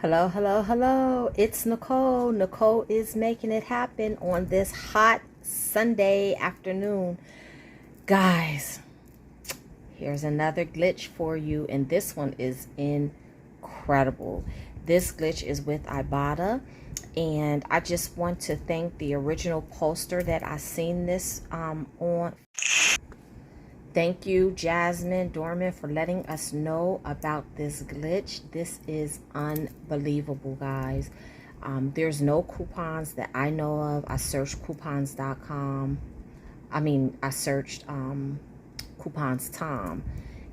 Hello, hello, hello. It's Nicole. Nicole is making it happen on this hot Sunday afternoon. Guys, here's another glitch for you, and this one is incredible. This glitch is with Ibotta, and I just want to thank the original poster that I seen this on. Thank you, Jasmine Dorman, for letting us know about this glitch. This is unbelievable, guys. There's no coupons that I know of. I searched coupons.com. I searched coupons Tom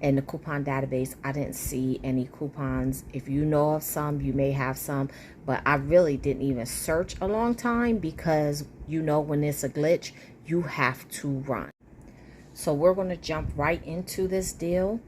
in the coupon database. I didn't see any coupons. If you know of some, you may have some, but I really didn't even search a long time because when it's a glitch, you have to run. So we're going to jump right into this deal.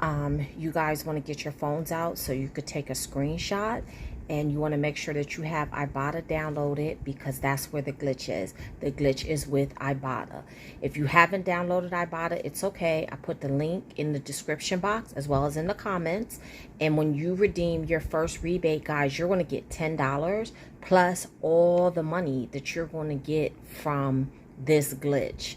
You guys want to get your phones out so you could take a screenshot, and you want to make sure that you have Ibotta downloaded because that's where the glitch is. The glitch is with Ibotta. If you haven't downloaded Ibotta, it's okay. I put the link in the description box as well as in the comments. And when you redeem your first rebate, guys, you're going to get $10 plus all the money that you're going to get from this glitch.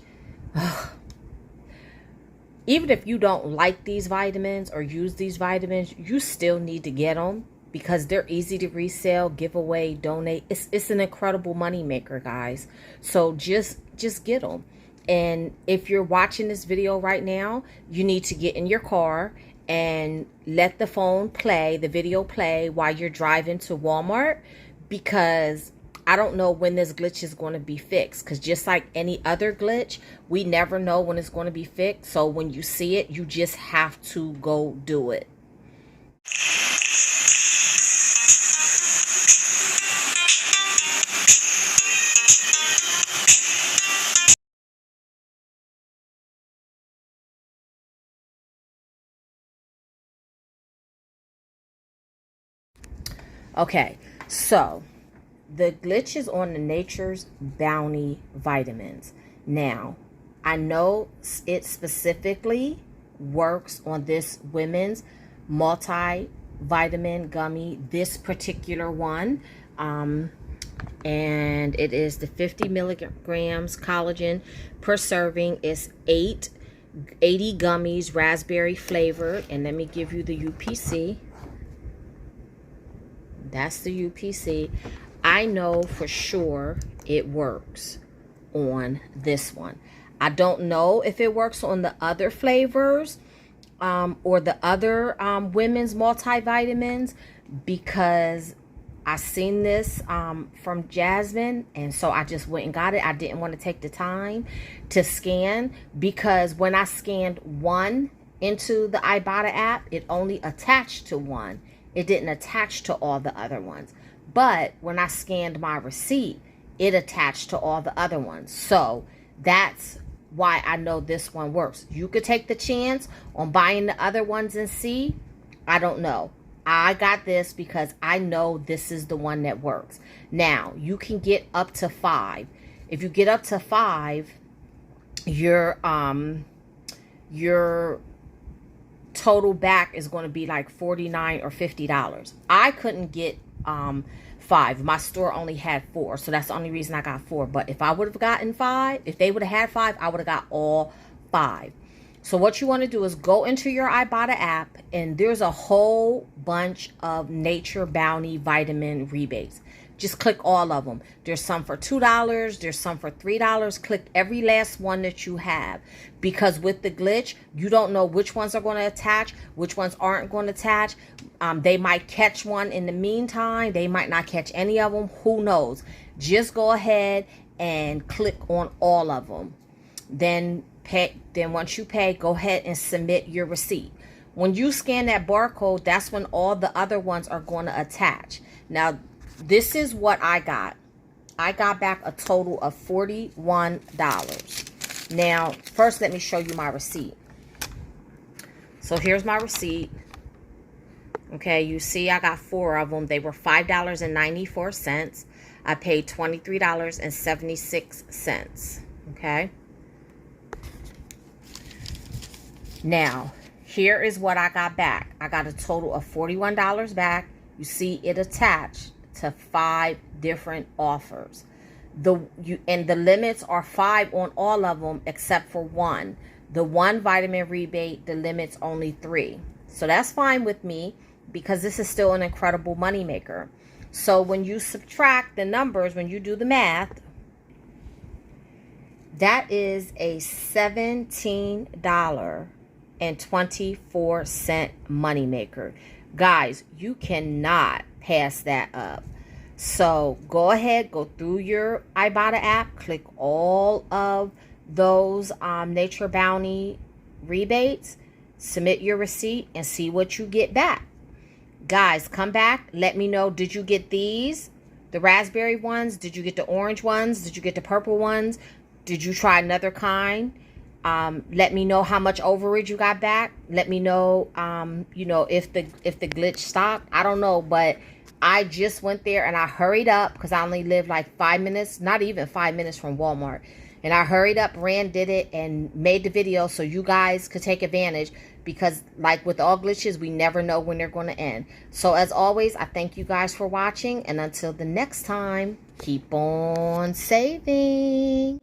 Even if you don't like these vitamins or use these vitamins, you still need to get them because they're easy to resell, give away, donate. It's an incredible money maker, guys. So just get them. And if you're watching this video right now, you need to get in your car and let the phone play, the video play while you're driving to Walmart, because I don't know when this glitch is going to be fixed, because just like any other glitch, we never know when it's going to be fixed. So when you see it, you just have to go do it. Okay, so the glitch is on the Nature's Bounty vitamins. Now, I know it specifically works on this women's multivitamin gummy, this particular one. And it is the 50 milligrams collagen per serving. Is 80 gummies, raspberry flavored. And let me give you the UPC. That's the UPC. I know for sure it works on this one. I don't know if it works on the other flavors or the other women's multivitamins, because I seen this from Jasmine, and so I just went and got it. I didn't want to take the time to scan, because when I scanned one into the Ibotta app, it only attached to one. It didn't attach to all the other ones. But when I scanned my receipt, it attached to all the other ones. So that's why I know this one works. You could take the chance on buying the other ones and see. I don't know. I got this because I know this is the one that works. Now, you can get up to 5. If you get up to 5, your total back is going to be like $49 or $50. I couldn't get 5. My store only had 4, so that's the only reason I got 4. But if I would have gotten 5, if they would have had 5, I would have got all 5. So what you want to do is go into your Ibotta app, and there's a whole bunch of Nature Bounty vitamin rebates. Just click all of them. There's some for $2. There's some for $3. Click every last one that you have, because with the glitch, you don't know which ones are going to attach, which ones aren't going to attach. They might catch one in the meantime. They might not catch any of them. Who knows? Just go ahead and click on all of them. Then once you pay, go ahead and submit your receipt. When you scan that barcode, that's when all the other ones are going to attach. Now, this is what I got. I got back a total of $41. Now, first, let me show you my receipt. So here's my receipt. Okay, you see I got 4 of them. They were $5.94. I paid $23.76. Okay. Now, here is what I got back. I got a total of $41 back. you see it attached to 5 different offers. And the limits are 5 on all of them except for one. The one vitamin rebate, the limit's only 3. So that's fine with me because this is still an incredible moneymaker. So when you subtract the numbers, when you do the math, that is a $17.24 moneymaker. Guys, you cannot pass that up. So go ahead, go through your Ibotta app, click all of those Nature Bounty rebates, submit your receipt, and see what you get back. Guys, come back. Let me know, did you get these? The raspberry ones? Did you get the orange ones? Did you get the purple ones? Did you try another kind? Let me know how much overage you got back. Let me know, if the glitch stopped. I don't know, but I just went there and I hurried up because I only live like 5 minutes, not even 5 minutes from Walmart. And I hurried up, did it, and made the video so you guys could take advantage because like with all glitches, we never know when they're going to end. So as always, I thank you guys for watching. And until the next time, keep on saving.